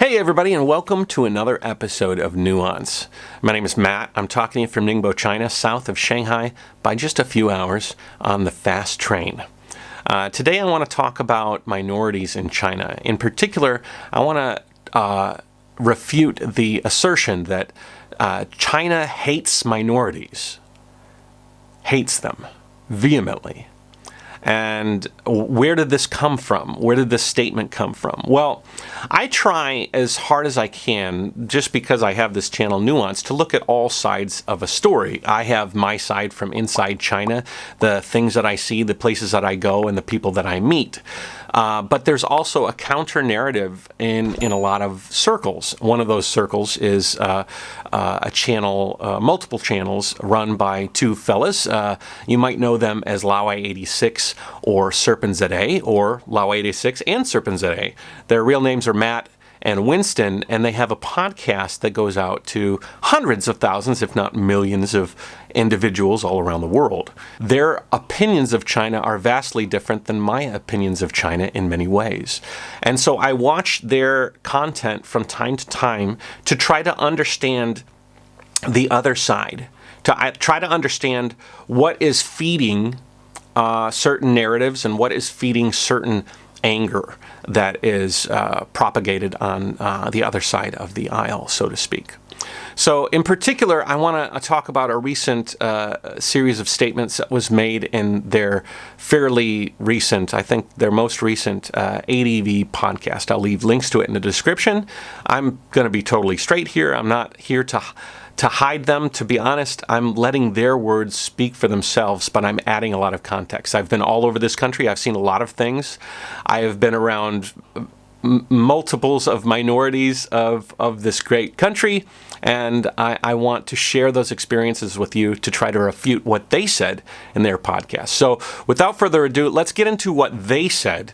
Hey everybody, and welcome to another episode of Nuance. My name is Matt. I'm talking to you from Ningbo, China, south of Shanghai by just a few hours on the fast train. Today I want to talk about minorities in China. In particular, I want to refute the assertion that China hates minorities, hates them vehemently. And where did this come from? Where did this statement come from? Well, I try as hard as I can, just because I have this channel Nuance, to look at all sides of a story. I have my side from inside China, the things that I see, the places that I go, and the people that I meet. But there's also a counter-narrative in a lot of circles. One of those circles is a channel, multiple channels run by two fellas. You might know them as Laowhy86 or SerpentZA, or Laowhy86 and SerpentZA. Their real names are Matt and Winston, and they have a podcast that goes out to hundreds of thousands, if not millions, of individuals all around the world. Their opinions of China are vastly different than my opinions of China in many ways. And so I watch their content from time to time to try to understand the other side, to try to understand what is feeding certain narratives and what is feeding certain anger that is propagated on the other side of the aisle, so to speak. So in particular, I want to talk about a recent series of statements that was made in their fairly recent, I think their most recent ADV podcast. I'll leave links to it in the description. I'm going to be totally straight here. I'm not here to hide them. To be honest, I'm letting their words speak for themselves, but I'm adding a lot of context. I've been all over this country. I've seen a lot of things. I have been around multiples of minorities of this great country, and I want to share those experiences with you to try to refute what they said in their podcast. So without further ado, let's get into what they said,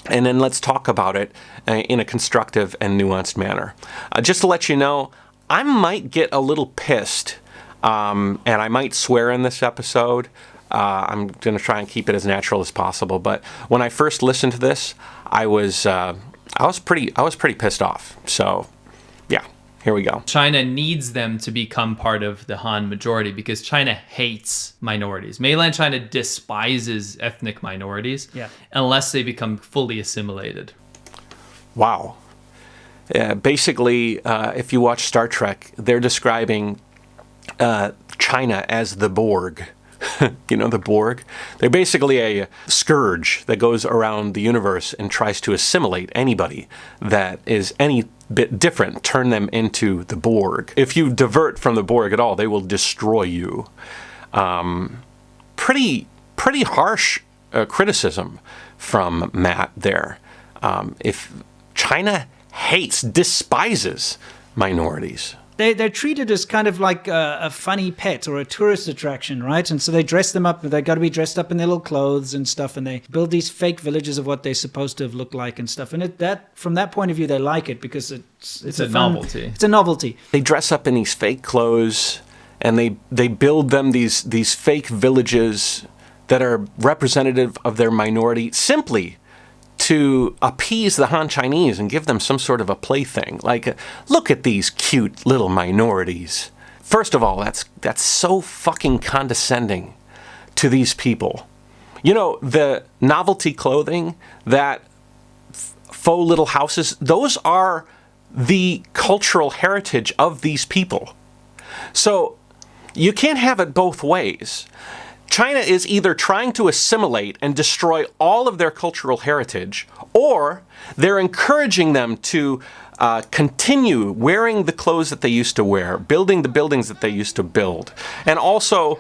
and then let's talk about it in a constructive and nuanced manner. Just to let you know, I might get a little pissed, and I might swear in this episode. I'm going to try and keep it as natural as possible. But when I first listened to this, I was pretty pissed off. So, yeah, here we go. China needs them to become part of the Han majority because China hates minorities. Mainland China despises ethnic minorities unless they become fully assimilated. Wow. Basically, if you watch Star Trek, they're describing China as the Borg. You know, the Borg? They're basically a scourge that goes around the universe and tries to assimilate anybody that is any bit different, turn them into the Borg. If you divert from the Borg at all, they will destroy you. Pretty harsh criticism from Matt there. If China despises minorities. They're treated as kind of like a funny pet or a tourist attraction, right? And so they dress them up. They've got to be dressed up in their little clothes and stuff, and they build these fake villages of what they're supposed to have looked like and stuff. And from that point of view, they like it because it's a novelty. It's a novelty. They dress up in these fake clothes, and they build them these fake villages that are representative of their minority simply to appease the Han Chinese and give them some sort of a plaything. Like, look at these cute little minorities. First of all, that's so fucking condescending to these people. You know, the novelty clothing, that faux little houses, those are the cultural heritage of these people. So you can't have it both ways. China is either trying to assimilate and destroy all of their cultural heritage, or they're encouraging them to continue wearing the clothes that they used to wear, building the buildings that they used to build, and also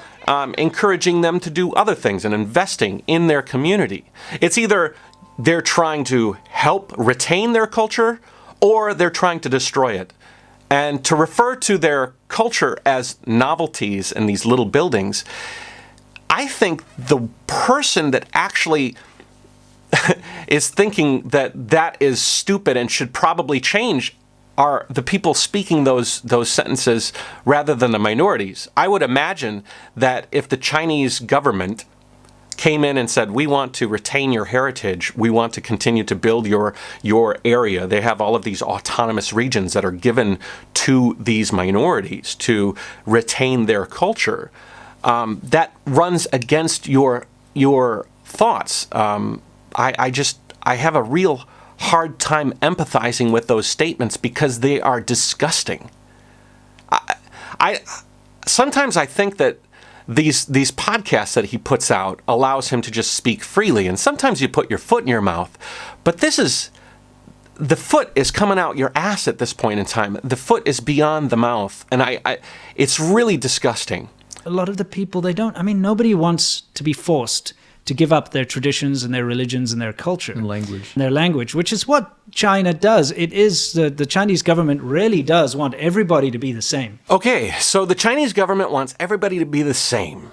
encouraging them to do other things and investing in their community. It's either they're trying to help retain their culture, or they're trying to destroy it. And to refer to their culture as novelties in these little buildings, I think the person that actually is thinking that is stupid and should probably change are the people speaking those sentences rather than the minorities. I would imagine that if the Chinese government came in and said, we want to retain your heritage. We want to continue to build your area. They have all of these autonomous regions that are given to these minorities to retain their culture. That runs against your thoughts. I have a real hard time empathizing with those statements because they are disgusting. Sometimes I think that these podcasts that he puts out allows him to just speak freely, and sometimes you put your foot in your mouth. But the foot is coming out your ass at this point in time. The foot is beyond the mouth, and it's really disgusting. A lot of the people, nobody wants to be forced to give up their traditions and their religions and their culture. And language. And their language, which is what China does. It is, the Chinese government really does want everybody to be the same. Okay, so the Chinese government wants everybody to be the same.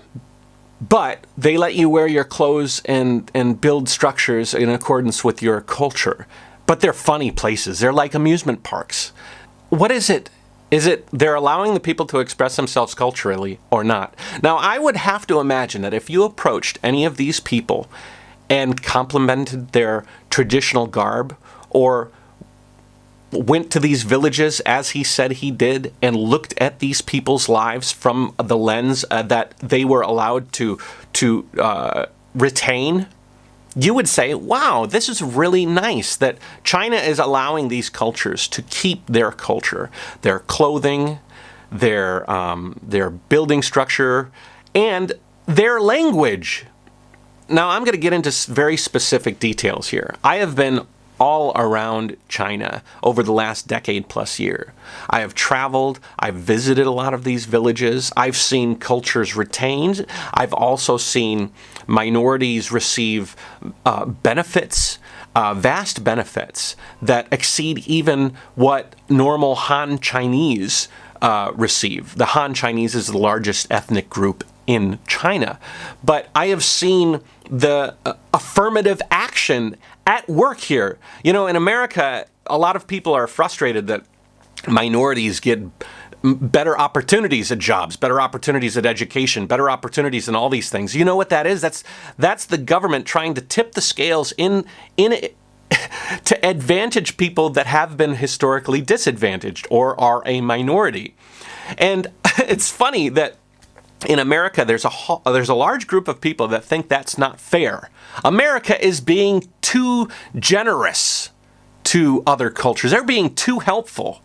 But they let you wear your clothes and build structures in accordance with your culture. But they're funny places. They're like amusement parks. What is it? Is it they're allowing the people to express themselves culturally or not? Now, I would have to imagine that if you approached any of these people and complimented their traditional garb or went to these villages, as he said he did, and looked at these people's lives from the lens that they were allowed to retain, you would say, wow, this is really nice that China is allowing these cultures to keep their culture, their clothing, their building structure, and their language. Now, I'm going to get into very specific details here. I have been all around China over the last decade plus year. I have traveled, I've visited a lot of these villages, I've seen cultures retained, I've also seen minorities receive benefits, vast benefits that exceed even what normal Han Chinese receive. The Han Chinese is the largest ethnic group in China. But I have seen the affirmative action at work here. You know, in America, a lot of people are frustrated that minorities get better opportunities at jobs, better opportunities at education, better opportunities in all these things. You know what that is? That's the government trying to tip the scales in to advantage people that have been historically disadvantaged or are a minority. And it's funny that in America, there's a large group of people that think that's not fair. America is being too generous to other cultures. They're being too helpful.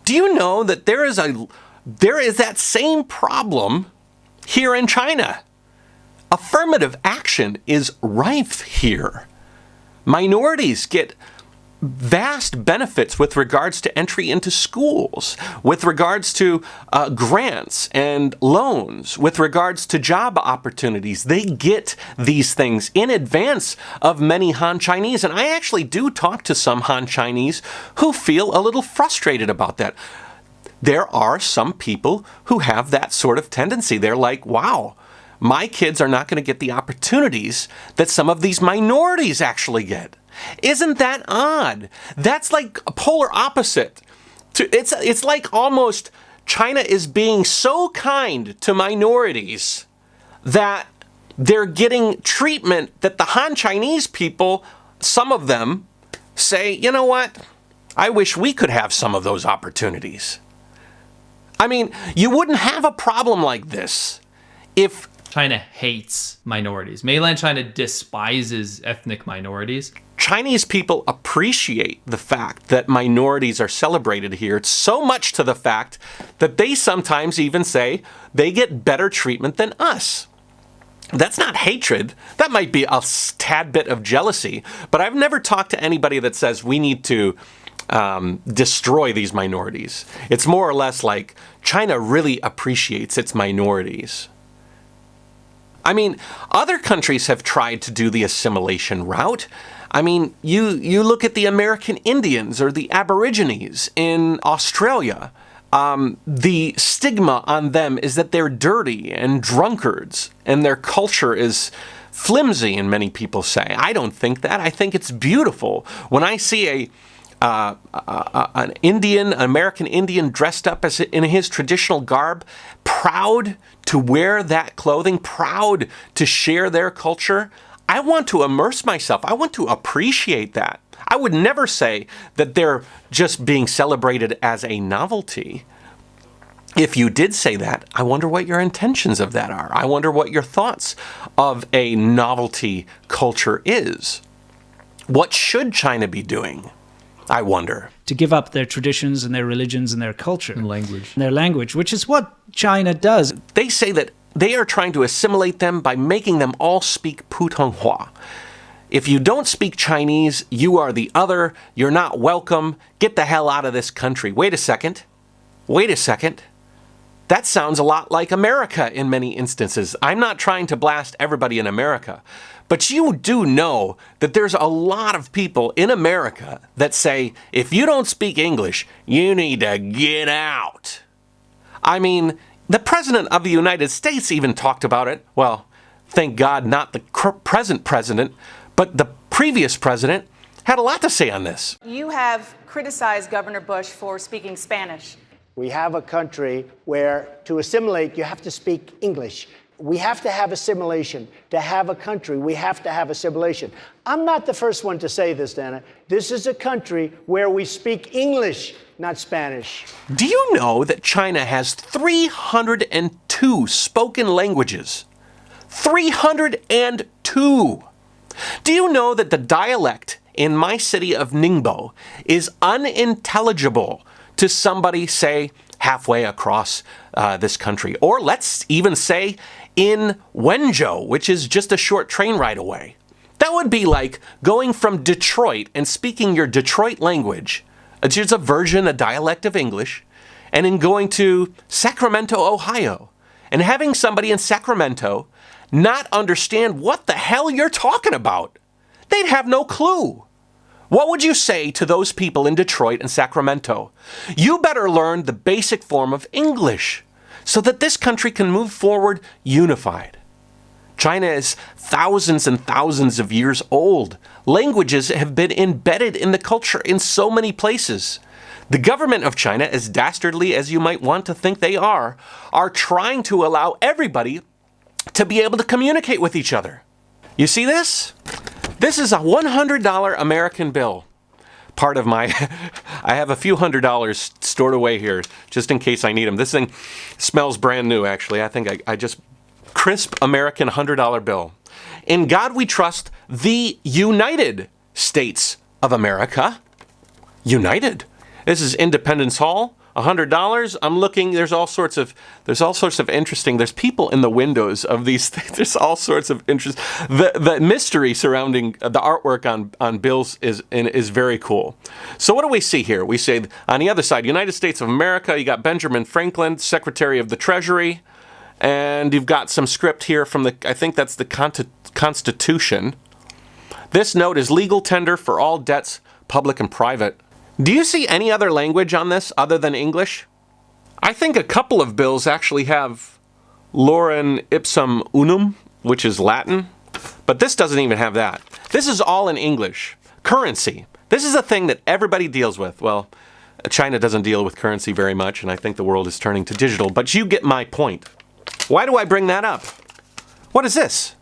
Do you know that there is that same problem here in China? Affirmative action is rife here. Minorities get vast benefits with regards to entry into schools, with regards to grants and loans, with regards to job opportunities. They get these things in advance of many Han Chinese. And I actually do talk to some Han Chinese who feel a little frustrated about that. There are some people who have that sort of tendency. They're like, wow, my kids are not going to get the opportunities that some of these minorities actually get. Isn't that odd? That's like a polar opposite. It's like almost China is being so kind to minorities that they're getting treatment that the Han Chinese people, some of them, say, you know what? I wish we could have some of those opportunities. I mean, you wouldn't have a problem like this if China hates minorities. Mainland China despises ethnic minorities. Chinese people appreciate the fact that minorities are celebrated here. It's so much to the fact that they sometimes even say they get better treatment than us. That's not hatred. That might be a tad bit of jealousy. But I've never talked to anybody that says we need to destroy these minorities. It's more or less like China really appreciates its minorities. I mean, other countries have tried to do the assimilation route. I mean, you look at the American Indians or the Aborigines in Australia. The stigma on them is that they're dirty and drunkards, and their culture is flimsy, and many people say. I don't think that. I think it's beautiful. When I see an American Indian dressed up in his traditional garb, proud to wear that clothing, proud to share their culture, I want to immerse myself. I want to appreciate that. I would never say that they're just being celebrated as a novelty. If you did say that, I wonder what your intentions of that are. I wonder what your thoughts of a novelty culture is. What should China be doing? I wonder. To give up their traditions and their religions and their culture. And language. And their language, which is what China does. They say that they are trying to assimilate them by making them all speak Putonghua. If you don't speak Chinese, you are the other. You're not welcome. Get the hell out of this country. Wait a second. That sounds a lot like America in many instances. I'm not trying to blast everybody in America, but you do know that there's a lot of people in America that say, if you don't speak English, you need to get out. I mean, the President of the United States even talked about it. Well, thank God not the present president, but the previous president had a lot to say on this. You have criticized Governor Bush for speaking Spanish. We have a country where to assimilate, you have to speak English. We have to have assimilation. To have a country, we have to have assimilation. I'm not the first one to say this, Dana. This is a country where we speak English, not Spanish. Do you know that China has 302 spoken languages? 302! Do you know that the dialect in my city of Ningbo is unintelligible to somebody, say, halfway across this country? Or let's even say in Wenzhou, which is just a short train ride away. That would be like going from Detroit and speaking your Detroit language, just a version, a dialect of English, and then going to Sacramento, Ohio, and having somebody in Sacramento not understand what the hell you're talking about. They'd have no clue. What would you say to those people in Detroit and Sacramento? You better learn the basic form of English so that this country can move forward unified. China is thousands and thousands of years old. Languages have been embedded in the culture in so many places. The government of China, as dastardly as you might want to think they are trying to allow everybody to be able to communicate with each other. You see this? This is a $100 American bill. Part of my, I have a few $100s stored away here just in case I need them. This thing smells brand new, actually. I think I just, crisp American $100 bill. In God we trust, the United States of America. United. This is Independence Hall. $100. I'm looking. There's all sorts of interesting. There's people in the windows of these things. There's all sorts of interest. The mystery surrounding the artwork on bills is very cool. So what do we see here? We say on the other side, United States of America. You got Benjamin Franklin, Secretary of the Treasury, and you've got some script here from I think that's the Constitution. This note is legal tender for all debts, public and private. Do you see any other language on this other than English? I think a couple of bills actually have Lorem Ipsum Unum, which is Latin, but this doesn't even have that. This is all in English. Currency. This is a thing that everybody deals with. Well, China doesn't deal with currency very much, and I think the world is turning to digital, but you get my point. Why do I bring that up? What is this?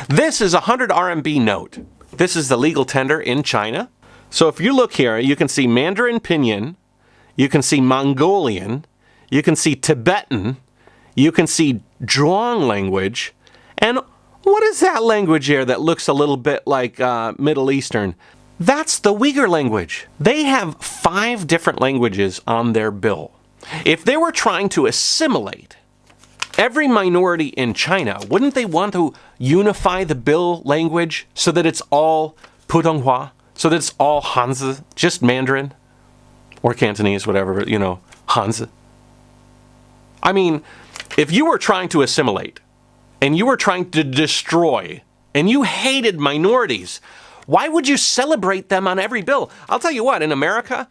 This is a 100 RMB note. This is the legal tender in China. So if you look here, you can see Mandarin Pinyin, you can see Mongolian, you can see Tibetan, you can see Zhuang language, and what is that language here that looks a little bit like Middle Eastern? That's the Uyghur language. They have 5 different languages on their bill. If they were trying to assimilate every minority in China, wouldn't they want to unify the bill language so that it's all Putonghua? So that it's all Hanzi, just Mandarin, or Cantonese, whatever, Hanzi. I mean, if you were trying to assimilate, and you were trying to destroy, and you hated minorities, why would you celebrate them on every bill? I'll tell you what, in America,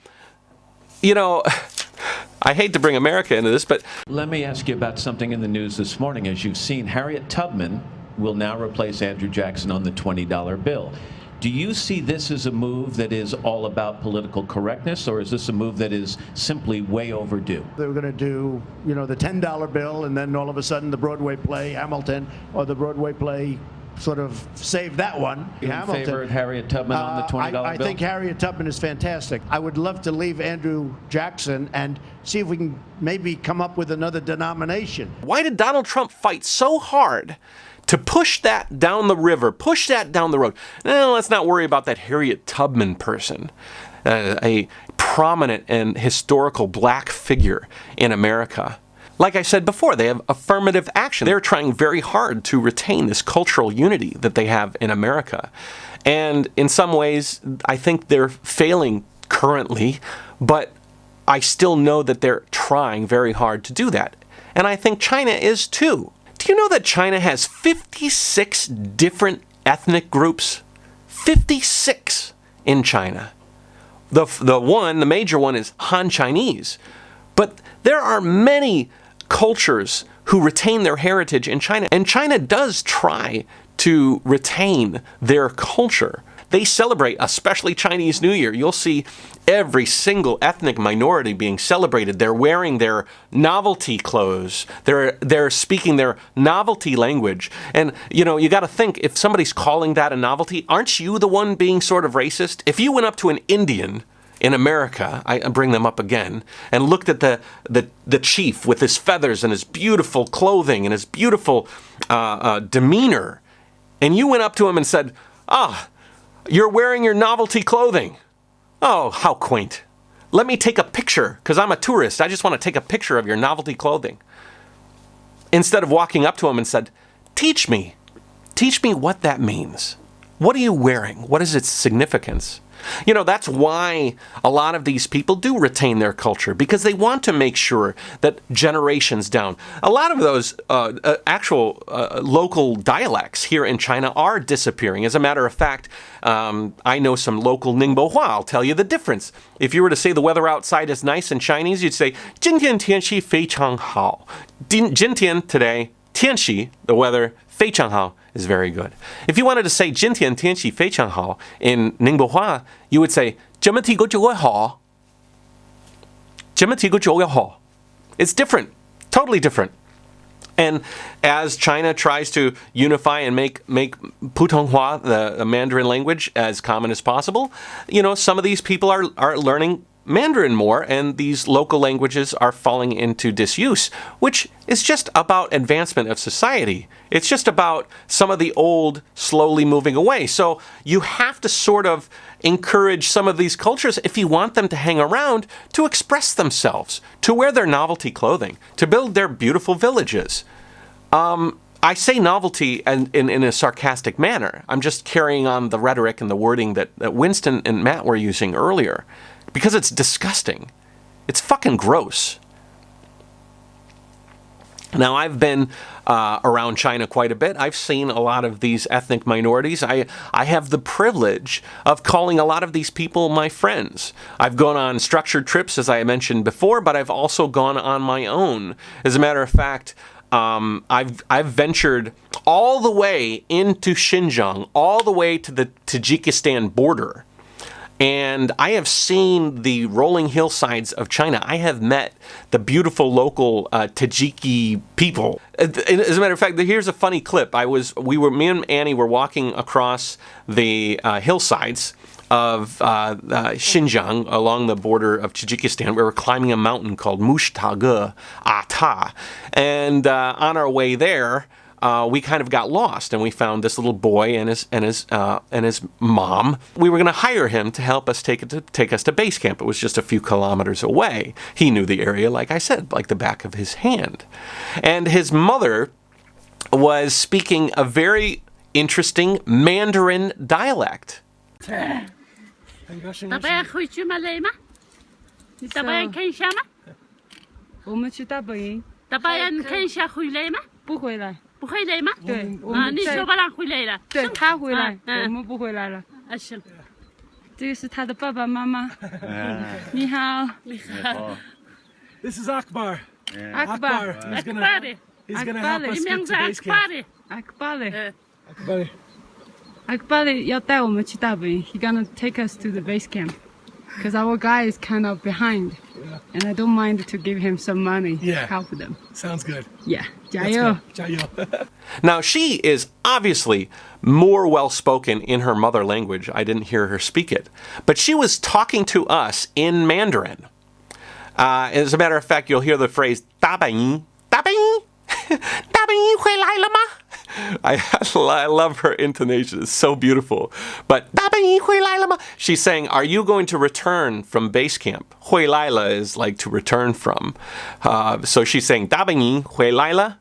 I hate to bring America into this, but... Let me ask you about something in the news this morning. As you've seen, Harriet Tubman will now replace Andrew Jackson on the $20 bill. Do you see this as a move that is all about political correctness, or is this a move that is simply way overdue? They were going to do, the $10 bill, and then all of a sudden the Broadway play, Hamilton, or the Broadway play sort of saved that one. You favored Harriet Tubman on the $20 bill? I think Harriet Tubman is fantastic. I would love to leave Andrew Jackson and see if we can maybe come up with another denomination. Why did Donald Trump fight so hard to push that down the river, push that down the road? No, let's not worry about that Harriet Tubman person, a prominent and historical black figure in America. Like I said before, they have affirmative action. They're trying very hard to retain this cultural unity that they have in America. And in some ways, I think they're failing currently, but I still know that they're trying very hard to do that. And I think China is too. Do you know that China has 56 different ethnic groups? 56 in China. The major one is Han Chinese. But there are many cultures who retain their heritage in China, and China does try to retain their culture. They celebrate, especially Chinese New Year. You'll see every single ethnic minority being celebrated. They're wearing their novelty clothes. They're speaking their novelty language. And, you got to think, if somebody's calling that a novelty, aren't you the one being sort of racist? If you went up to an Indian in America, I bring them up again, and looked at the chief with his feathers and his beautiful clothing and his beautiful demeanor, and you went up to him and said, you're wearing your novelty clothing. Oh, how quaint. Let me take a picture, because I'm a tourist. I just want to take a picture of your novelty clothing. Instead of walking up to him and said, teach me what that means. What are you wearing? What is its significance? That's why a lot of these people do retain their culture, because they want to make sure that generations down. A lot of those actual local dialects here in China are disappearing. As a matter of fact, I know some local Ningbo Hua. I'll tell you the difference. If you were to say the weather outside is nice in Chinese, you'd say, 今天天气非常好. 今天 today, 天气, the weather, 非常好. is very good. If you wanted to say 今天天气非常好 in Ningbo Hua, you would say 这么天气就会好. 这么天气就会好. It's different, totally different. And as China tries to unify and make Putonghua, the Mandarin language, as common as possible, some of these people are learning Mandarin more, and these local languages are falling into disuse, which is just about advancement of society. It's just about some of the old slowly moving away. So you have to sort of encourage some of these cultures, if you want them to hang around, to express themselves, to wear their novelty clothing, to build their beautiful villages. I say novelty in a sarcastic manner. I'm just carrying on the rhetoric and the wording that Winston and Matt were using earlier. Because it's disgusting. It's fucking gross. Now, I've been around China quite a bit. I've seen a lot of these ethnic minorities. I have the privilege of calling a lot of these people my friends. I've gone on structured trips, as I mentioned before, but I've also gone on my own. As a matter of fact, I've ventured all the way into Xinjiang, all the way to the Tajikistan border. And I have seen the rolling hillsides of China. I have met the beautiful local Tajiki people. As a matter of fact, here's a funny clip. Me and Annie were walking across the hillsides of Xinjiang along the border of Tajikistan. We were climbing a mountain called Mushtage Ata. And on our way there, we kind of got lost, and we found this little boy and his mom. We were going to hire him to help us take us to base camp. It was just a few kilometers away. He knew the area, like I said, like the back of his hand. And his mother was speaking a very interesting Mandarin dialect. This is Akbar. Akbar. He's gonna help us get to base camp. Akbar. Akbar 要带我们去大本营. He gonna take us to the base camp. Because our guy is kind of behind. And I don't mind to give him some money to help them. Sounds good. Yeah. 加油. Now, she is obviously more well-spoken in her mother language. I didn't hear her speak it. But she was talking to us in Mandarin. As a matter of fact, you'll hear the phrase, 大本营, 大本营, 大本营回来了吗? I love her intonation. It's so beautiful. But 大本营回来了吗? She's saying, are you going to return from base camp? 回来了 is like to return from. So she's saying 大本营回来了.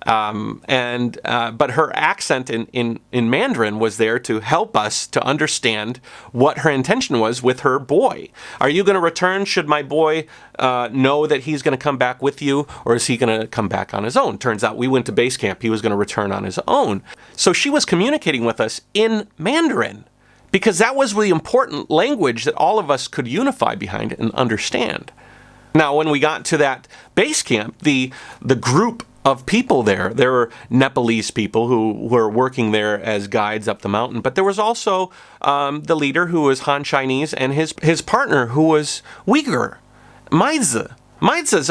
But her accent in Mandarin was there to help us to understand what her intention was with her boy. Are you going to return? Should my boy know that he's going to come back with you, or is he going to come back on his own? Turns out we went to base camp. He was going to return on his own. So she was communicating with us in Mandarin, because that was the important language that all of us could unify behind and understand. Now, when we got to that base camp, the group of people there were Nepalese people who were working there as guides up the mountain, but there was also the leader who was Han Chinese and his partner who was Uyghur, Maizi. Maizi's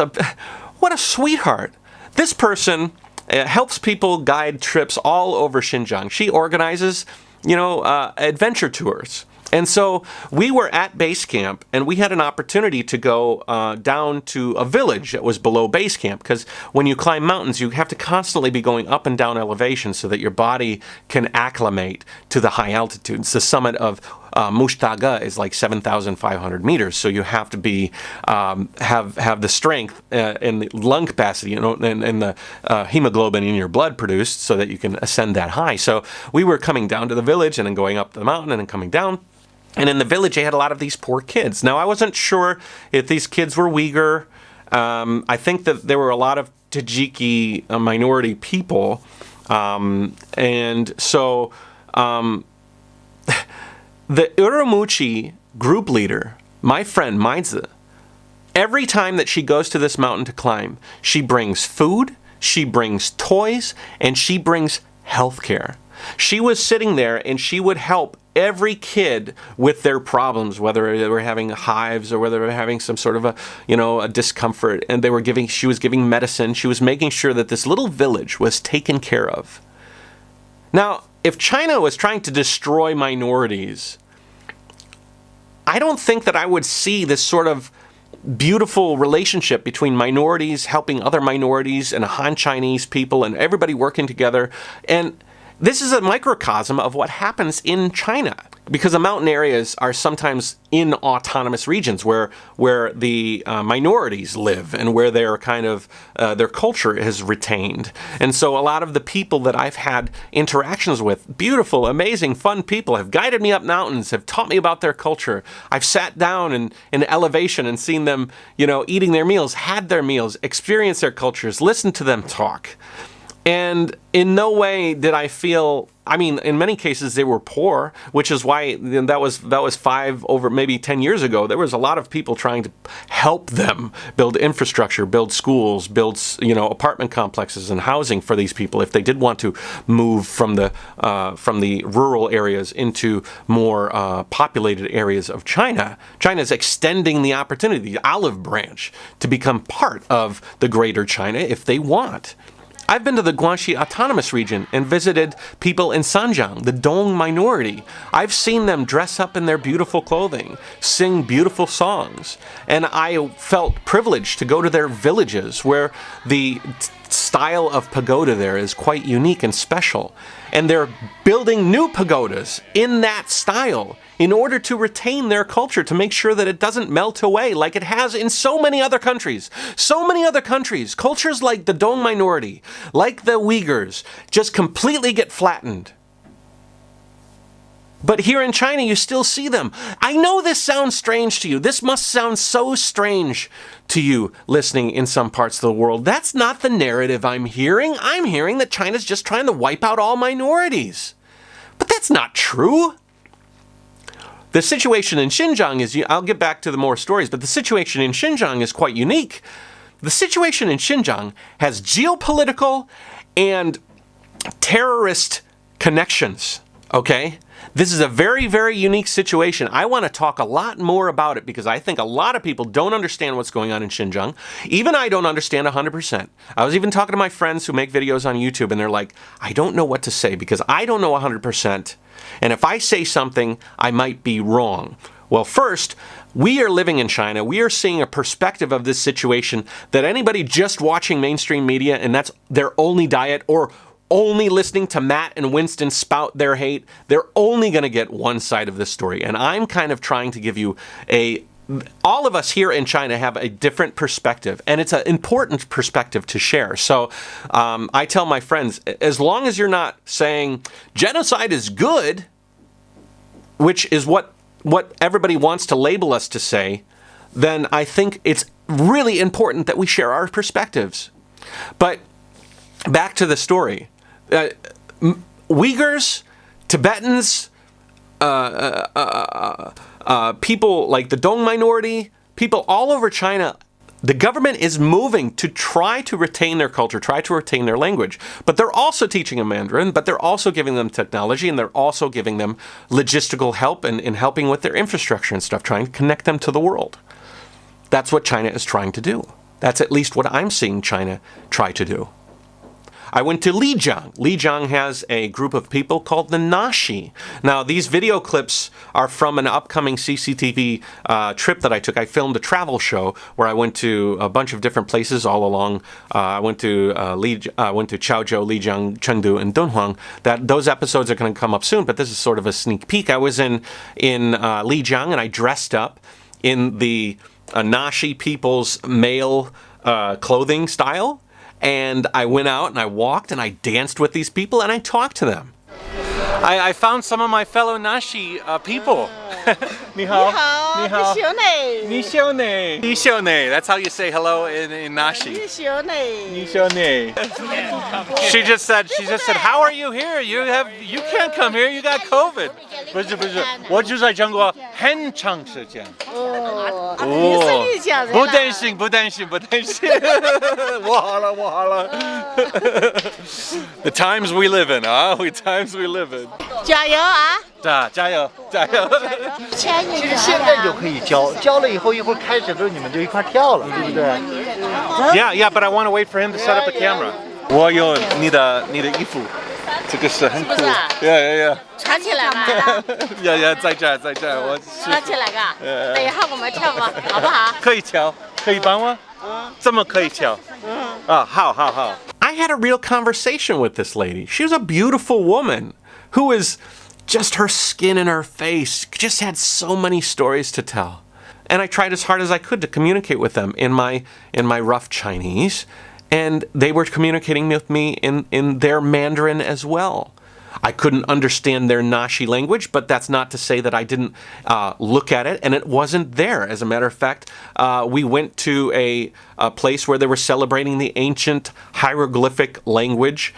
what a sweetheart. This person helps people guide trips all over Xinjiang. She organizes, adventure tours. And so we were at base camp, and we had an opportunity to go down to a village that was below base camp, because when you climb mountains, you have to constantly be going up and down elevation so that your body can acclimate to the high altitudes. The summit of Mushtaga is like 7,500 meters, so you have to be have the strength and the lung capacity and the hemoglobin in your blood produced so that you can ascend that high. So we were coming down to the village and then going up the mountain and then coming down. And in the village, they had a lot of these poor kids. Now, I wasn't sure if these kids were Uyghur. I think that there were a lot of Tajiki minority people. And so the Urumqi group leader, my friend Maizi, every time that she goes to this mountain to climb, she brings food, she brings toys, and she brings healthcare. She was sitting there and she would help every kid with their problems, whether they were having hives or whether they were having some sort of a discomfort, and she was giving medicine. She was making sure that this little village was taken care of. Now, if China was trying to destroy minorities, I don't think that I would see this sort of beautiful relationship between minorities helping other minorities and Han Chinese people and everybody working together. And this is a microcosm of what happens in China, because the mountain areas are sometimes in autonomous regions where the minorities live and where their their culture is retained. And so a lot of the people that I've had interactions with, beautiful, amazing, fun people, have guided me up mountains, have taught me about their culture. I've sat down in elevation and seen them, eating their meals, had their meals, experienced their cultures, listened to them talk. And in no way did I feel, in many cases they were poor, which is why that was 10 years ago. There was a lot of people trying to help them build infrastructure, build schools, build, apartment complexes and housing for these people if they did want to move from the rural areas into more populated areas of China. China is extending the opportunity, the olive branch, to become part of the greater China if they want. I've been to the Guangxi Autonomous Region and visited people in Sanjiang, the Dong minority. I've seen them dress up in their beautiful clothing, sing beautiful songs, and I felt privileged to go to their villages where the style of pagoda there is quite unique and special. And they're building new pagodas in that style in order to retain their culture, to make sure that it doesn't melt away like it has in so many other countries. So many other countries, cultures like the Dong minority, like the Uyghurs, just completely get flattened. But here in China, you still see them. I know this sounds strange to you. This must sound so strange to you listening in some parts of the world. That's not the narrative I'm hearing. I'm hearing that China's just trying to wipe out all minorities. But that's not true. The situation in Xinjiang is, I'll get back to the more stories, but the situation in Xinjiang is quite unique. The situation in Xinjiang has geopolitical and terrorist connections Okay? This is a very, very unique situation. I want to talk a lot more about it because I think a lot of people don't understand what's going on in Xinjiang. Even I don't understand 100%. I was even talking to my friends who make videos on YouTube, and they're like, I don't know what to say because I don't know 100%. And if I say something, I might be wrong. Well, first, we are living in China. We are seeing a perspective of this situation that anybody just watching mainstream media and that's their only diet, or only listening to Matt and Winston spout their hate, they're only going to get one side of this story. And I'm kind of trying to give you all of us here in China have a different perspective, and it's an important perspective to share. So I tell my friends, as long as you're not saying genocide is good, which is what everybody wants to label us to say, then I think it's really important that we share our perspectives. But back to the story. Uyghurs, Tibetans, people like the Dong minority, people all over China, the government is moving to try to retain their culture, try to retain their language. But they're also teaching them Mandarin, but they're also giving them technology, and they're also giving them logistical help and helping with their infrastructure and stuff, trying to connect them to the world. That's what China is trying to do. That's at least what I'm seeing China try to do. I went to Lijiang. Lijiang has a group of people called the Nashi. Now, these video clips are from an upcoming CCTV trip that I took. I filmed a travel show where I went to a bunch of different places all along. I went to Chaozhou, Lijiang, Chengdu, and Dunhuang. Those episodes are going to come up soon, but this is sort of a sneak peek. I was in Lijiang, and I dressed up in the Nashi people's male clothing style. And I went out and I walked and I danced with these people and I talked to them. I found some of my fellow Nashi people. 你好，你好，你秀呢，你秀呢. That's how you say hello in Nashi. 你秀呢. She just said, how are you here? You can't come here. You got COVID. 不是，我就在中国很长时间。不担心。我好了。The times we live in, times we live in. 加油啊！加油！其实现在就可以教了以后，一会儿开始的时候你们就一块跳了，对不对 Yeah, but I want to wait for him to set up the camera. 我有你的衣服，这个是很酷。Yeah. 穿起来吧。Yeah, 在这，我穿起来吧。等一下我们跳吧，好不好？可以跳，可以帮吗？这么可以跳？好。I had a real conversation with this lady. She was a beautiful woman who was just her skin and her face just had so many stories to tell. And I tried as hard as I could to communicate with them in my rough Chinese, and they were communicating with me in their Mandarin as well. I couldn't understand their Nashi language, but that's not to say that I didn't look at it, and it wasn't there. As a matter of fact, we went to a place where they were celebrating the ancient hieroglyphic language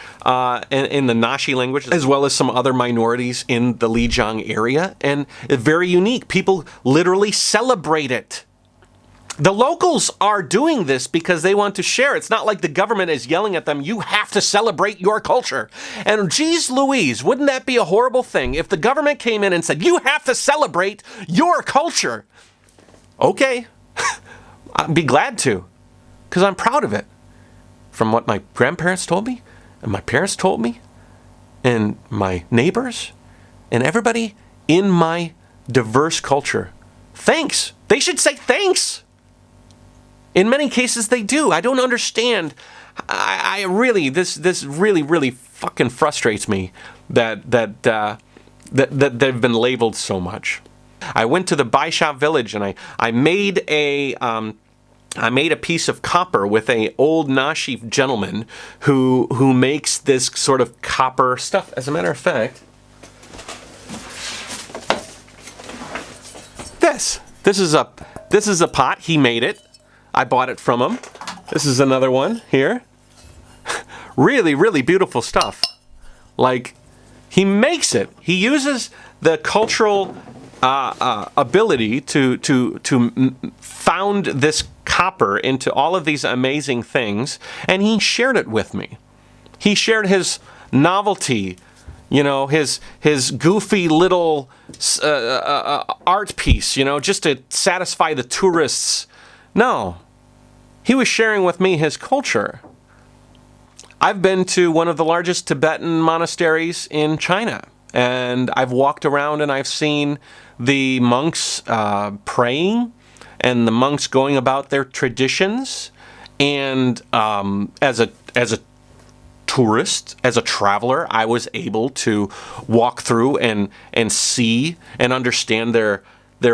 in the Nashi language, as well as some other minorities in the Lijiang area, and it's very unique. People literally celebrate it. The locals are doing this because they want to share. It's not like the government is yelling at them, you have to celebrate your culture. And geez Louise, wouldn't that be a horrible thing if the government came in and said, you have to celebrate your culture? Okay, I'd be glad to, because I'm proud of it. From what my grandparents told me, and my parents told me, and my neighbors, and everybody in my diverse culture. Thanks. They should say thanks. In many cases, they do. I don't understand. I really, this really fucking frustrates me that they've been labeled so much. I went to the Baisha village and I made a piece of copper with an old Nashi gentleman who makes this sort of copper stuff. As a matter of fact, this is a pot. He made it. I bought it from him. This is another one here. Really, really beautiful stuff. Like, he makes it. He uses the cultural ability to found this copper into all of these amazing things, and he shared it with me. He shared his novelty you know, his goofy little art piece, you know, just to satisfy the tourists. No, he was sharing with me his culture. I've been to one of the largest Tibetan monasteries in China, and I've walked around and I've seen the monks praying and the monks going about their traditions. And as a tourist, as a traveler, I was able to walk through and see and understand their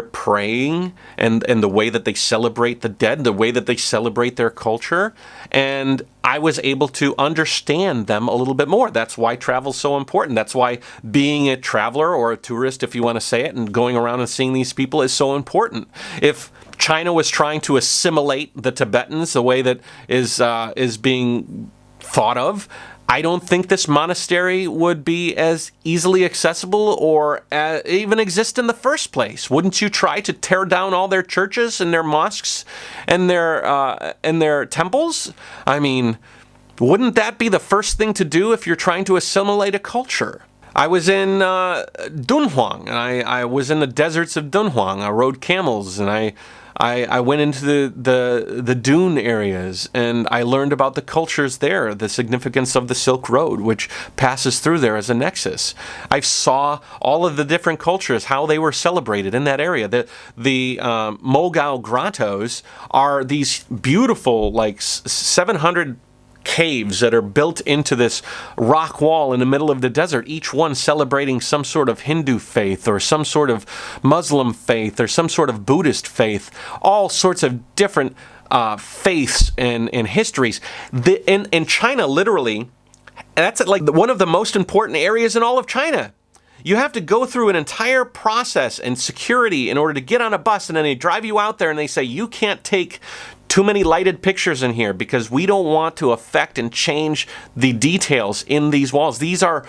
praying and the way that they celebrate the dead, the way that they celebrate their culture. And I was able to understand them a little bit more. That's why travel's so important. That's why being a traveler or a tourist, if you want to say it, and going around and seeing these people is so important. If China was trying to assimilate the Tibetans the way that is being thought of, I don't think this monastery would be as easily accessible or even exist in the first place. Wouldn't you try to tear down all their churches and their mosques and their temples? I mean, wouldn't that be the first thing to do if you're trying to assimilate a culture? I was in Dunhuang, and I was in the deserts of Dunhuang. I rode camels, and I went into the dune areas, and I learned about the cultures there, the significance of the Silk Road, which passes through there as a nexus. I saw all of the different cultures, how they were celebrated in that area. The Mogao grottos are these beautiful, like 700 caves that are built into this rock wall in the middle of the desert, each one celebrating some sort of Hindu faith or some sort of Muslim faith or some sort of Buddhist faith, all sorts of different faiths and histories. In China, literally, that's like one of the most important areas in all of China. You have to go through an entire process and security in order to get on a bus, and then they drive you out there and they say, you can't take too many lighted pictures in here because we don't want to affect and change the details in these walls. These are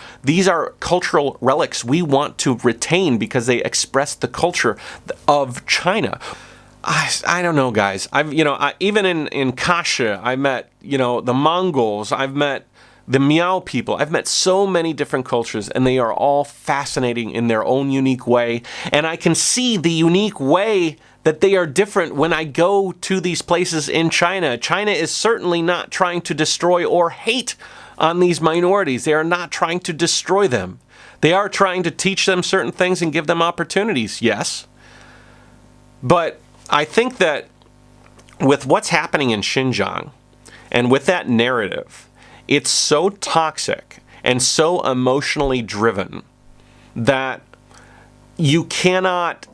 cultural relics we want to retain because they express the culture of China. I don't know, guys. Even in Kashia, I met, the Mongols. I've met the Miao people. I've met so many different cultures, and they are all fascinating in their own unique way. And I can see the unique way that they are different when I go to these places in China. China is certainly not trying to destroy or hate on these minorities. They are not trying to destroy them. They are trying to teach them certain things and give them opportunities, yes. But I think that with what's happening in Xinjiang and with that narrative, it's so toxic and so emotionally driven that you cannot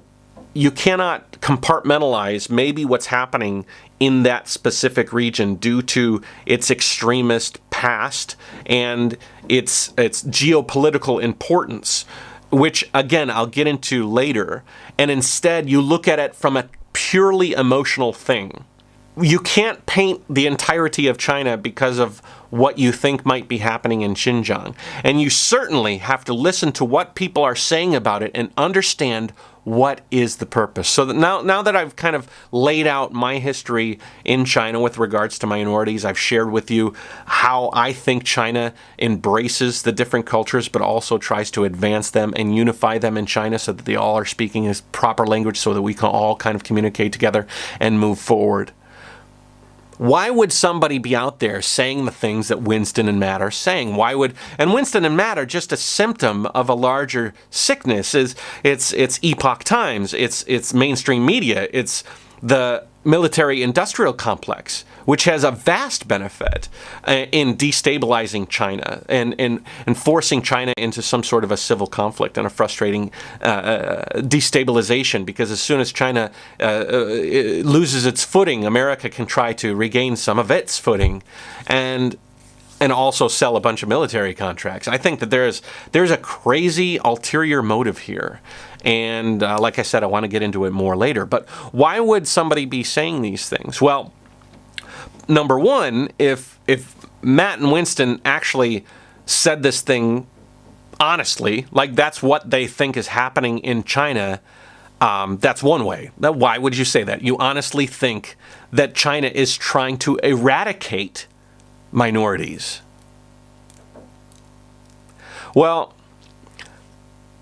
compartmentalize maybe what's happening in that specific region due to its extremist past and its geopolitical importance, which, again, I'll get into later. And instead, you look at it from a purely emotional thing. You can't paint the entirety of China because of what you think might be happening in Xinjiang. And you certainly have to listen to what people are saying about it and understand what is the purpose. So that now that I've kind of laid out my history in China with regards to minorities, I've shared with you how I think China embraces the different cultures, but also tries to advance them and unify them in China so that they all are speaking a proper language so that we can all kind of communicate together and move forward. Why would somebody be out there saying the things that Winston and Matt are saying? And Winston and Matt are just a symptom of a larger sickness. It's Epoch Times, it's mainstream media, it's the military-industrial complex, which has a vast benefit in destabilizing China and forcing China into some sort of a civil conflict and a frustrating destabilization, because as soon as China loses its footing, America can try to regain some of its footing and also sell a bunch of military contracts. I think that there's a crazy ulterior motive here. And like I said, I want to get into it more later. But why would somebody be saying these things? Well, number one, if Matt and Winston actually said this thing honestly, like that's what they think is happening in China, that's one way. Why would you say that? You honestly think that China is trying to eradicate minorities. Well,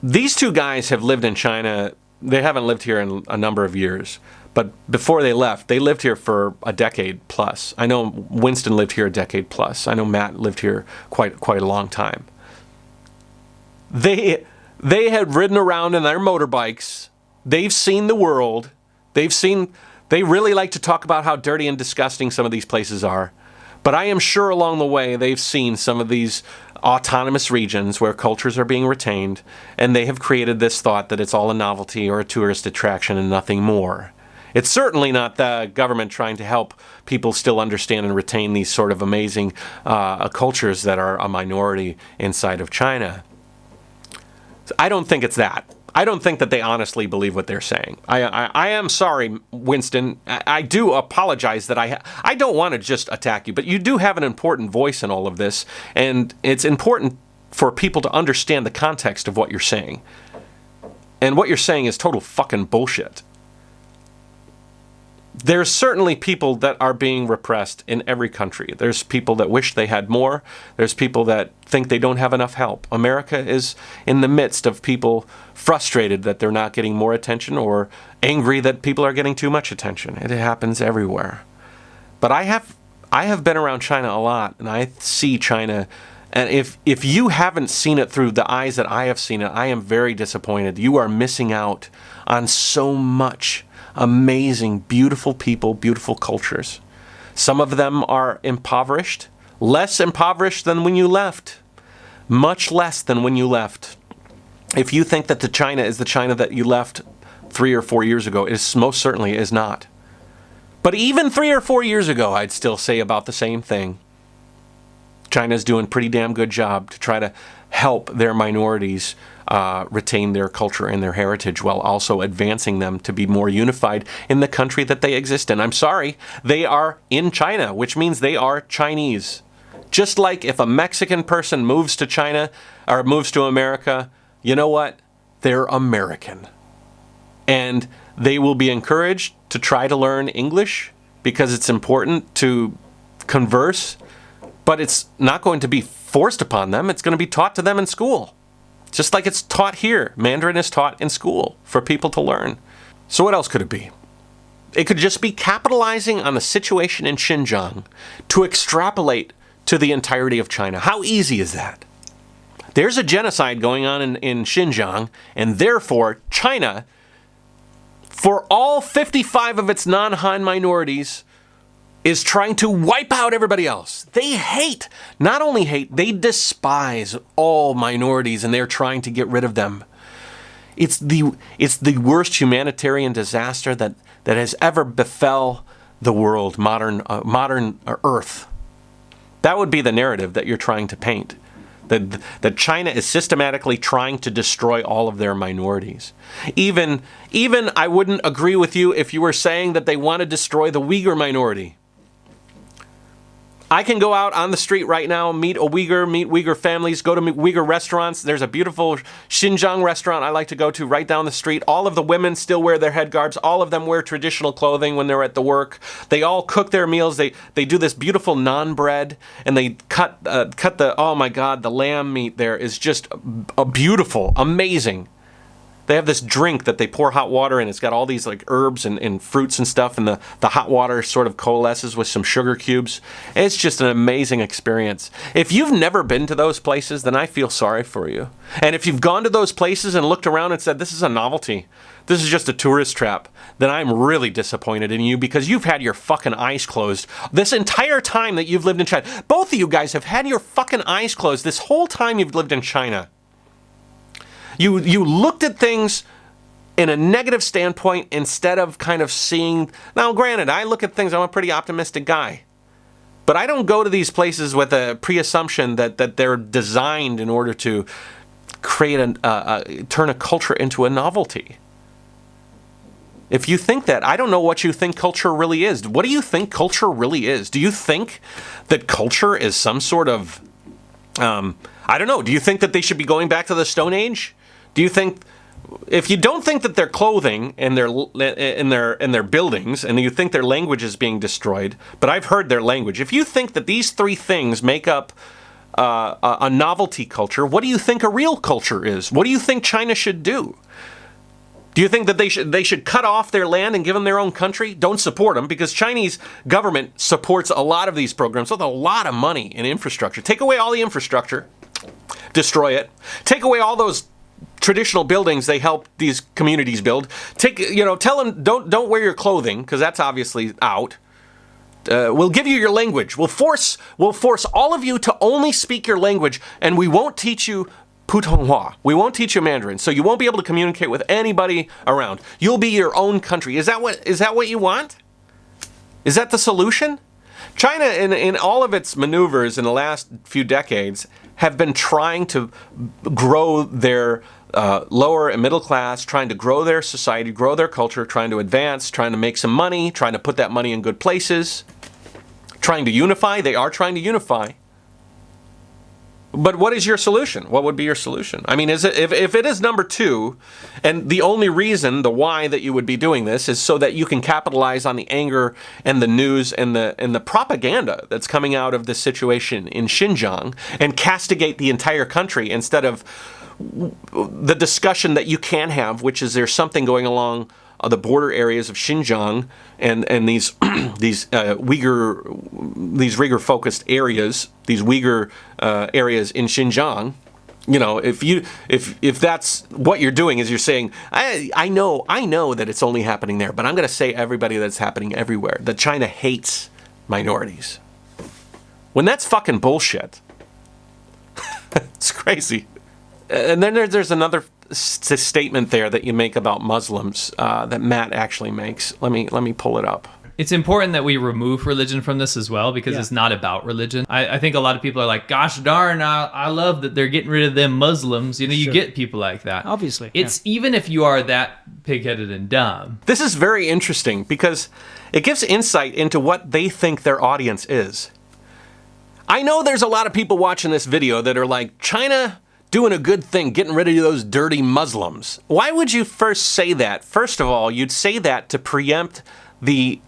These two guys have lived in China. They haven't lived here in a number of years. But before they left, they lived here for a decade plus. I know Winston lived here a decade plus. I know Matt lived here quite a long time. They had ridden around in their motorbikes. They've seen the world. They really like to talk about how dirty and disgusting some of these places are. But I am sure along the way they've seen some of these autonomous regions where cultures are being retained, and they have created this thought that it's all a novelty or a tourist attraction and nothing more. It's certainly not the government trying to help people still understand and retain these sort of amazing cultures that are a minority inside of China. I don't think it's that. I don't think that they honestly believe what they're saying. I am sorry, Winston. I do apologize that I don't want to just attack you, but you do have an important voice in all of this, and it's important for people to understand the context of what you're saying. And what you're saying is total fucking bullshit. There's certainly people that are being repressed in every country. There's people that wish they had more. There's people that think they don't have enough help. America is in the midst of people frustrated that they're not getting more attention or angry that people are getting too much attention. It happens everywhere. But I have been around China a lot, and I see China, and if you haven't seen it through the eyes that I have seen it, I am very disappointed. You are missing out on so much amazing, beautiful people, beautiful cultures. Some of them are impoverished, less impoverished than when you left, much less than when you left. If you think that the China is the China that you left 3 or 4 years ago, it most certainly is not. But even 3 or 4 years ago, I'd still say about the same thing. China's doing a pretty damn good job to try to help their minorities retain their culture and their heritage while also advancing them to be more unified in the country that they exist in. I'm sorry, they are in China, which means they are Chinese. Just like if a Mexican person moves to China or moves to America, you know what? They're American. And they will be encouraged to try to learn English because it's important to converse, but it's not going to be forced upon them. It's going to be taught to them in school. Just like it's taught here. Mandarin is taught in school for people to learn. So what else could it be? It could just be capitalizing on the situation in Xinjiang to extrapolate to the entirety of China. How easy is that? There's a genocide going on in Xinjiang, and therefore China, for all 55 of its non-Han minorities, is trying to wipe out everybody else. They not only hate, they despise all minorities, and they're trying to get rid of them. It's the worst humanitarian disaster that has ever befell the world, modern Earth. That would be the narrative that you're trying to paint. That China is systematically trying to destroy all of their minorities. Even I wouldn't agree with you if you were saying that they want to destroy the Uyghur minority. I can go out on the street right now, meet Uyghur families, go to Uyghur restaurants. There's a beautiful Xinjiang restaurant I like to go to right down the street. All of the women still wear their headguards. All of them wear traditional clothing when they're at the work. They all cook their meals. They do this beautiful naan bread, and they cut the, oh my God, the lamb meat there is just a beautiful, amazing. They have this drink that they pour hot water in. It's got all these like herbs and fruits and stuff, and the hot water sort of coalesces with some sugar cubes. It's just an amazing experience. If you've never been to those places, then I feel sorry for you. And if you've gone to those places and looked around and said, this is a novelty, this is just a tourist trap, then I'm really disappointed in you because you've had your fucking eyes closed this entire time that you've lived in China. Both of you guys have had your fucking eyes closed this whole time you've lived in China. You looked at things in a negative standpoint instead of kind of seeing... Now, granted, I look at things, I'm a pretty optimistic guy. But I don't go to these places with a pre-assumption that they're designed in order to create turn a culture into a novelty. If you think that, I don't know what you think culture really is. What do you think culture really is? Do you think that culture is some sort of... I don't know. Do you think that they should be going back to the Stone Age? Do you think, if you don't think that their clothing and their buildings, and you think their language is being destroyed, but I've heard their language. If you think that these three things make up a novelty culture, what do you think a real culture is? What do you think China should do? Do you think that they should cut off their land and give them their own country? Don't support them, because Chinese government supports a lot of these programs with a lot of money in infrastructure. Take away all the infrastructure, destroy it. Take away all those traditional buildings they help these communities build. Tell them don't wear your clothing, because that's obviously out. We'll give you your language. We'll force all of you to only speak your language, and we won't teach you Putonghua. We won't teach you Mandarin, so you won't be able to communicate with anybody around. You'll be your own country. Is that what you want? Is that the solution? China, in all of its maneuvers in the last few decades, have been trying to grow their lower and middle class, trying to grow their society, grow their culture, trying to advance, trying to make some money, trying to put that money in good places, trying to unify. They are trying to unify. But what is your solution? What would be your solution? I mean, if it is number two, and the only reason, the why that you would be doing this is so that you can capitalize on the anger and the news and the propaganda that's coming out of this situation in Xinjiang and castigate the entire country instead of the discussion that you can have, which is there's something going along the border areas of Xinjiang and these Uyghur focused areas, these Uyghur areas in Xinjiang. You know, if that's what you're doing, is you're saying, I know that it's only happening there, but I'm going to say everybody that's happening everywhere, that China hates minorities. When that's fucking bullshit. It's crazy. And then there's another statement there that you make about Muslims that Matt actually makes. Let me pull it up. It's important that we remove religion from this as well, because it's not about religion. I think a lot of people are like, gosh darn, I love that they're getting rid of them Muslims. You know, you get people like that. Obviously. It's even if you are that pig-headed and dumb. This is very interesting because it gives insight into what they think their audience is. I know there's a lot of people watching this video that are like, China doing a good thing, getting rid of those dirty Muslims. Why would you first say that? First of all, you'd say that to preempt the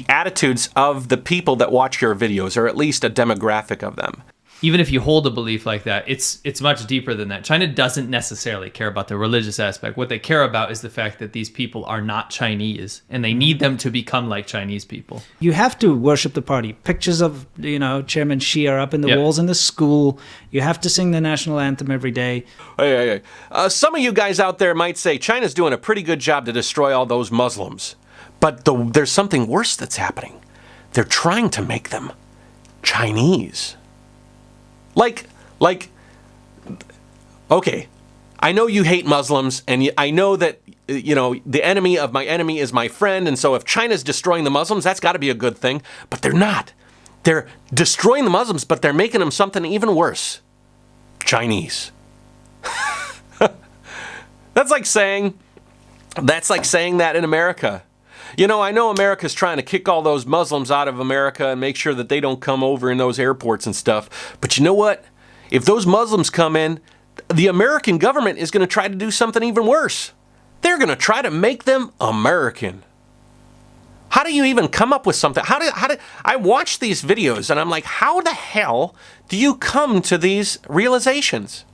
attitudes of the people that watch your videos, or at least a demographic of them. Even if you hold a belief like that, it's much deeper than that. China doesn't necessarily care about the religious aspect. What they care about is the fact that these people are not Chinese, and they need them to become like Chinese people. You have to worship the party. Pictures of, Chairman Xi are up in the walls in the school. You have to sing the national anthem every day. Hey. Some of you guys out there might say China's doing a pretty good job to destroy all those Muslims. But there's something worse that's happening. They're trying to make them Chinese. Like, okay, I know you hate Muslims, and I know that, the enemy of my enemy is my friend, and so if China's destroying the Muslims, that's got to be a good thing. But they're not. They're destroying the Muslims, but they're making them something even worse. Chinese. That's like saying that in America. I know America's trying to kick all those Muslims out of America and make sure that they don't come over in those airports and stuff. But you know what? If those Muslims come in, the American government is going to try to do something even worse. They're going to try to make them American. How do you even come up with something? How do I watch these videos and I'm like, how the hell do you come to these realizations?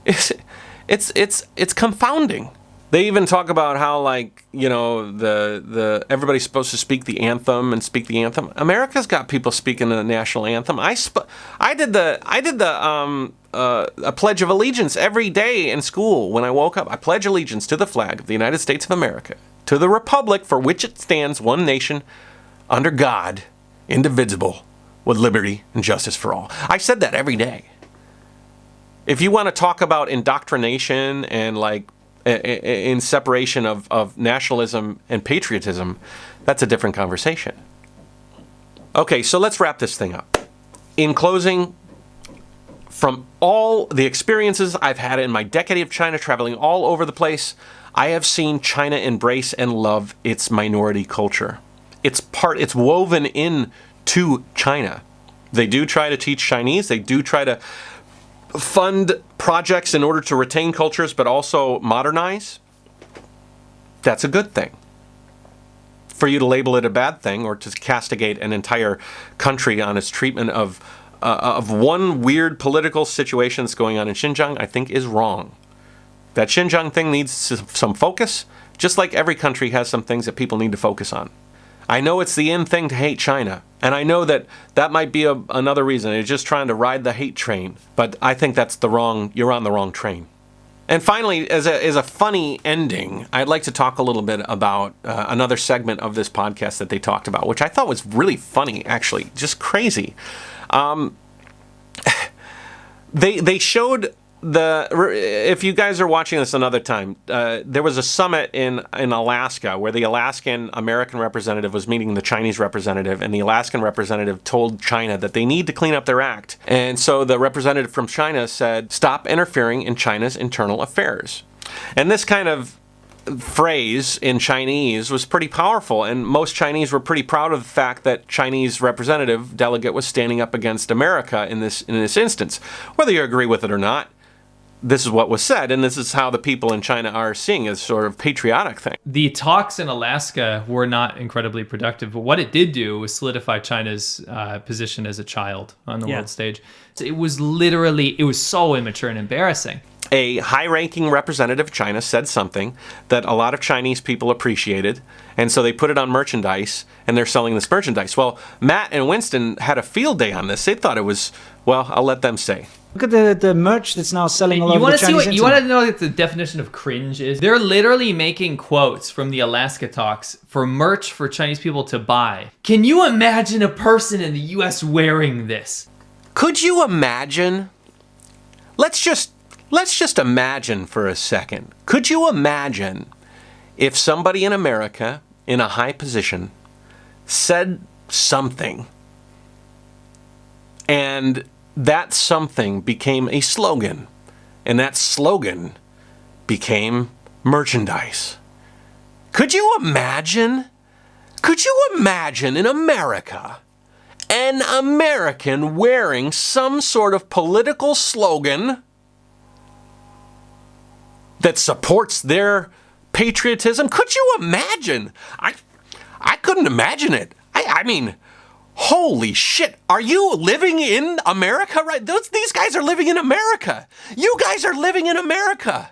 It's confounding. They even talk about how, the everybody's supposed to speak the anthem and speak the anthem. America's got people speaking the national anthem. I did a Pledge of Allegiance every day in school when I woke up. I pledge allegiance to the flag of the United States of America, to the republic for which it stands, one nation, under God, indivisible, with liberty and justice for all. I said that every day. If you want to talk about indoctrination and in separation of nationalism and patriotism, that's a different conversation. Okay, so let's wrap this thing up. In closing, from all the experiences I've had in my decade of China, traveling all over the place, I have seen China embrace and love its minority culture. It's woven into China. They do try to teach Chinese. They do try to fund projects in order to retain cultures, but also modernize. That's a good thing. For you to label it a bad thing or to castigate an entire country on its treatment of of one weird political situation that's going on in Xinjiang, I think is wrong. That Xinjiang thing needs some focus, just like every country has some things that people need to focus on. I know it's the in thing to hate China, and I know that might be another reason. You're just trying to ride the hate train, but I think you're on the wrong train. And finally, as a funny ending, I'd like to talk a little bit about another segment of this podcast that they talked about, which I thought was really funny, actually, just crazy. They showed if you guys are watching this another time, there was a summit in Alaska where the Alaskan American representative was meeting the Chinese representative, and the Alaskan representative told China that they need to clean up their act. And so the representative from China said, stop interfering in China's internal affairs. And this kind of phrase in Chinese was pretty powerful, and most Chinese were pretty proud of the fact that Chinese representative delegate was standing up against America in this instance. Whether you agree with it or not, this is what was said, and this is how the people in China are seeing it as sort of patriotic thing. The talks in Alaska were not incredibly productive, but what it did do was solidify China's position as a child on the world stage. It was so immature and embarrassing. A high-ranking representative of China said something that a lot of Chinese people appreciated, and so they put it on merchandise, and they're selling this merchandise. Well, Matt and Winston had a field day on this. They thought it was, well, I'll let them say. Look at the merch that's now selling all over the Chinese internet. You want to know what the definition of cringe is? They're literally making quotes from the Alaska talks for merch for Chinese people to buy. Can you imagine a person in the U.S. wearing this? Could you imagine? Let's just imagine for a second. Could you imagine if somebody in America in a high position said something and that something became a slogan, and that slogan became merchandise? Could you imagine? Could you imagine in America an American wearing some sort of political slogan that supports their patriotism? Could you imagine? I couldn't imagine it. I mean, holy shit. Are you living in America right? These guys are living in America. You guys are living in America.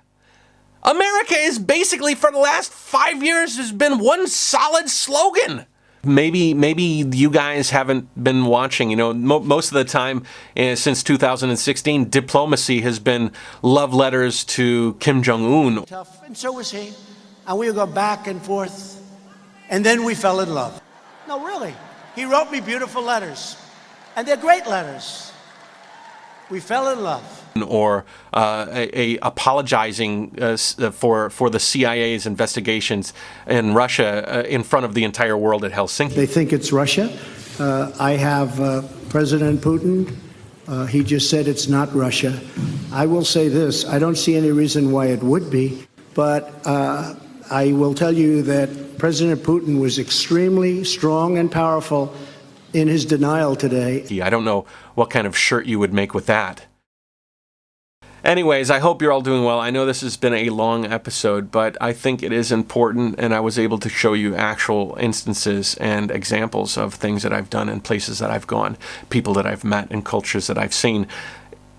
America is basically, for the last 5 years, has been one solid slogan. Maybe you guys haven't been watching. You know, most of the time since 2016, diplomacy has been love letters to Kim Jong-un. Tough, and so was he. And we would go back and forth, and then we fell in love. No, really. He wrote me beautiful letters, and they're great letters. We fell in love. Or apologizing for the CIA's investigations in Russia in front of the entire world at Helsinki. They think it's Russia. I have President Putin. He just said it's not Russia. I will say this. I don't see any reason why it would be, but I will tell you that President Putin was extremely strong and powerful in his denial today. I don't know what kind of shirt you would make with that. Anyways, I hope you're all doing well. I know this has been a long episode, but I think it is important, and I was able to show you actual instances and examples of things that I've done and places that I've gone, people that I've met, and cultures that I've seen.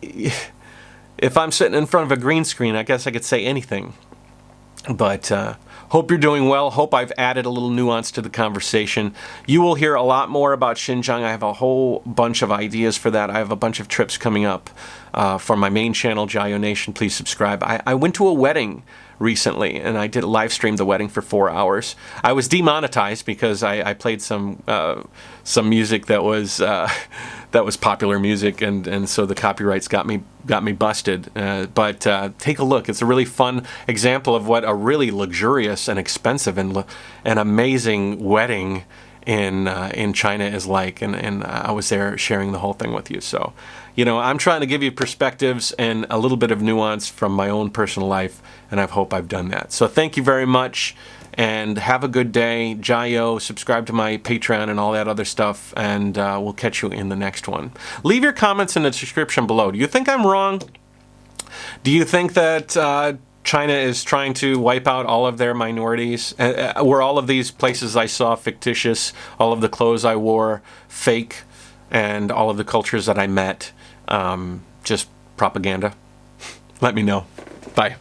If I'm sitting in front of a green screen, I guess I could say anything. But hope you're doing well. Hope I've added a little nuance to the conversation. You will hear a lot more about Xinjiang. I have a whole bunch of ideas for that. I have a bunch of trips coming up for my main channel, Jayo Nation. Please subscribe. I went to a wedding recently, and I did live stream the wedding for 4 hours. I was demonetized because I played some music that was popular music, and so the copyrights got me busted. But take a look. It's a really fun example of what a really luxurious and expensive and amazing wedding in China is like, and I was there sharing the whole thing with you. So, you know, I'm trying to give you perspectives and a little bit of nuance from my own personal life, and I hope I've done that. So thank you very much, and have a good day. Jayo, subscribe to my Patreon and all that other stuff, and we'll catch you in the next one. Leave your comments in the description below. Do you think I'm wrong? Do you think that China is trying to wipe out all of their minorities? Were all of these places I saw fictitious? All of the clothes I wore fake? and all of the cultures that I met just propaganda? Let me know. Bye.